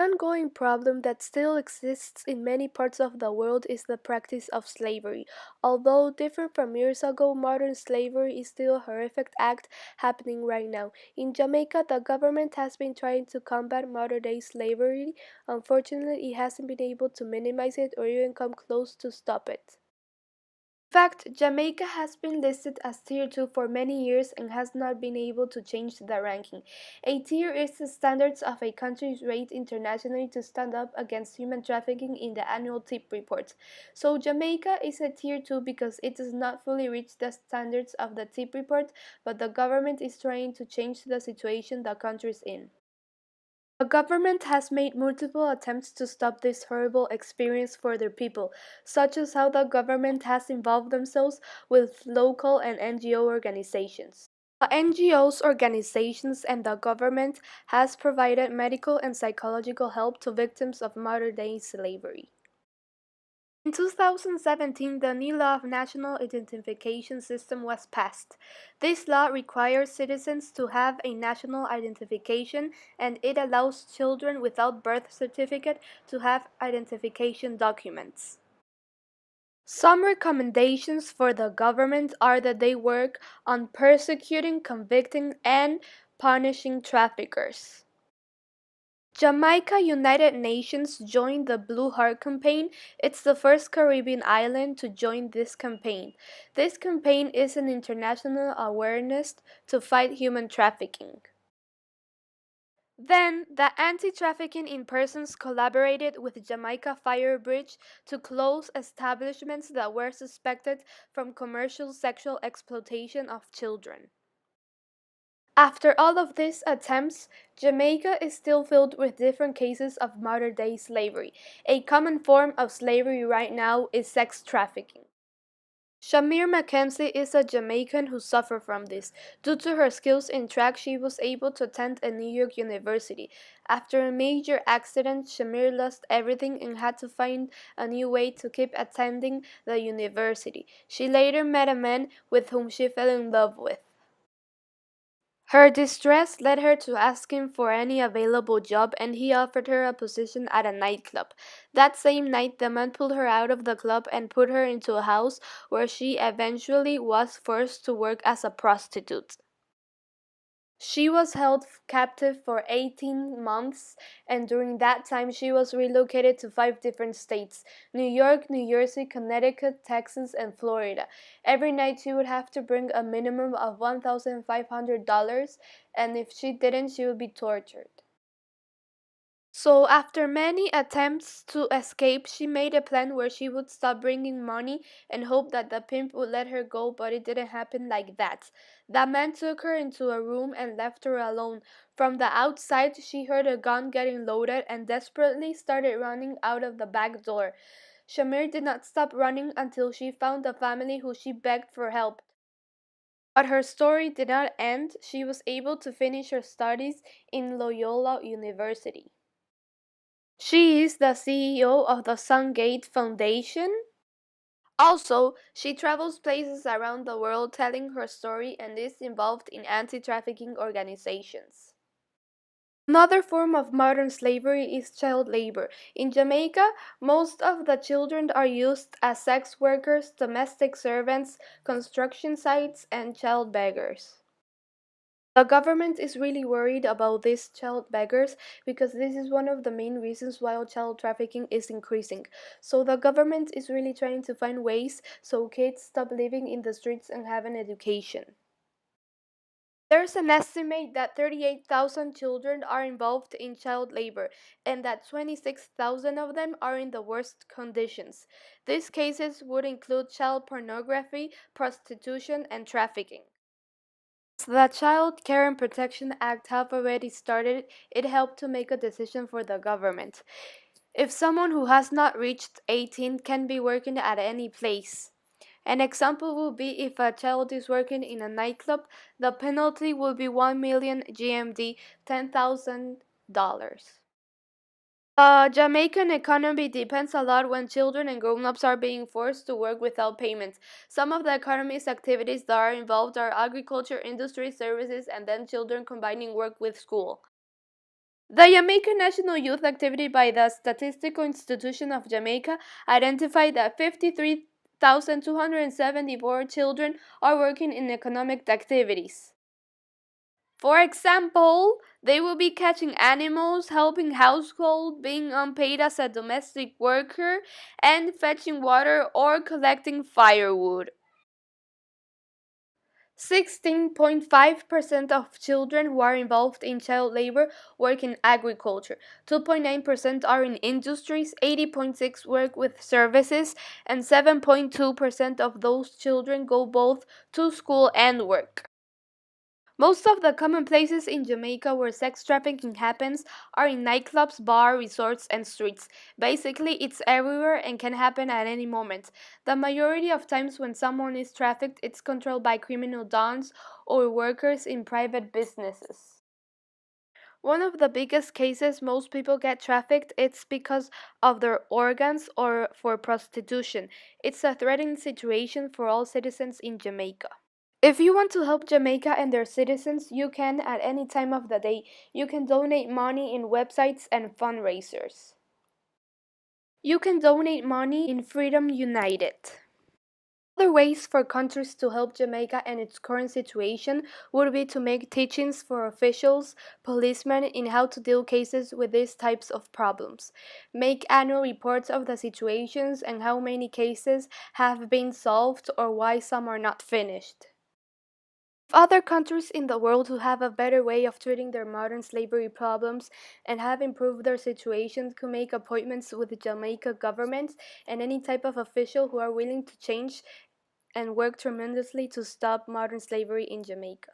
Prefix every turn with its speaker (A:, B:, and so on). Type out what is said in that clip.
A: Ongoing problem that still exists in many parts of the world is the practice of slavery. Although different from years ago, modern slavery is still a horrific act happening right now. In Jamaica, the government has been trying to combat modern-day slavery. Unfortunately, it hasn't been able to minimize it or even come close to stop it. In fact, Jamaica has been listed as Tier 2 for many years and has not been able to change the ranking. A tier is the standards of a country rate internationally to stand up against human trafficking in the annual TIP report. So Jamaica is a Tier 2 because it does not fully reach the standards of the TIP report, but the government is trying to change the situation the country is in. The government has made multiple attempts to stop this horrible experience for their people, such as how the government has involved themselves with local and NGO organizations. The NGOs, organizations, and the government has provided medical and psychological help to victims of modern-day slavery. In 2017, the new law of national identification system was passed. This law requires citizens to have a national identification and it allows children without birth certificate to have identification documents. Some recommendations for the government are that they work on persecuting, convicting, and punishing traffickers. Jamaica United Nations joined the Blue Heart campaign. It's the first Caribbean island to join this campaign. This campaign is an international awareness to fight human trafficking. Then, the Anti-Trafficking in Persons collaborated with Jamaica Fire Bridge to close establishments that were suspected from commercial sexual exploitation of children. After all of these attempts, Jamaica is still filled with different cases of modern-day slavery. A common form of slavery right now is sex trafficking. Shamir Mackenzie is a Jamaican who suffered from this. Due to her skills in track, she was able to attend a New York university. After a major accident, Shamir lost everything and had to find a new way to keep attending the university. She later met a man with whom she fell in love with. Her distress led her to ask him for any available job and he offered her a position at a nightclub. That same night, the man pulled her out of the club and put her into a house where she eventually was forced to work as a prostitute. She was held captive for 18 months, and during that time she was relocated to 5 different states: New York, New Jersey, Connecticut, Texas, and Florida. Every night she would have to bring a minimum of $1,500, and if she didn't, she would be tortured. So after many attempts to escape, she made a plan where she would stop bringing money and hope that the pimp would let her go, but it didn't happen like that. The man took her into a room and left her alone. From the outside, she heard a gun getting loaded and desperately started running out of the back door. Shamir did not stop running until she found a family who she begged for help. But her story did not end. She was able to finish her studies in Loyola University. She is the CEO of the Sungate Foundation. Also, she travels places around the world telling her story and is involved in anti-trafficking organizations. Another form of modern slavery is child labor. In Jamaica, most of the children are used as sex workers, domestic servants, construction sites, and child beggars. The government is really worried about these child beggars because this is one of the main reasons why child trafficking is increasing. So the government is really trying to find ways so kids stop living in the streets and have an education. There's an estimate that 38,000 children are involved in child labor and that 26,000 of them are in the worst conditions. These cases would include child pornography, prostitution, and trafficking. The Child Care and Protection Act have already started. It helped to make a decision for the government. If someone who has not reached 18 can be working at any place. An example will be if a child is working in a nightclub, the penalty will be 1 million GMD, $10,000. The Jamaican economy depends a lot when children and grown-ups are being forced to work without payment. Some of the economy's activities that are involved are agriculture, industry, services, and then children combining work with school. The Jamaica National Youth Activity by the Statistical Institution of Jamaica identified that 53,274 children are working in economic activities. For example, they will be catching animals, helping household, being unpaid as a domestic worker, and fetching water or collecting firewood. 16.5% of children who are involved in child labor work in agriculture. 2.9% are in industries, 80.6% work with services, and 7.2% of those children go both to school and work. Most of the common places in Jamaica where sex trafficking happens are in nightclubs, bars, resorts, and streets. Basically, it's everywhere and can happen at any moment. The majority of times when someone is trafficked, it's controlled by criminal dons or workers in private businesses. One of the biggest cases most people get trafficked it's because of their organs or for prostitution. It's a threatening situation for all citizens in Jamaica. If you want to help Jamaica and their citizens, you can at any time of the day. You can donate money in websites and fundraisers. You can donate money in Freedom United. Other ways for countries to help Jamaica and its current situation would be to make teachings for officials, policemen in how to deal cases with these types of problems. Make annual reports of the situations and how many cases have been solved or why some are not finished. Other countries in the world who have a better way of treating their modern slavery problems and have improved their situations could make appointments with the Jamaica government and any type of official who are willing to change and work tremendously to stop modern slavery in Jamaica.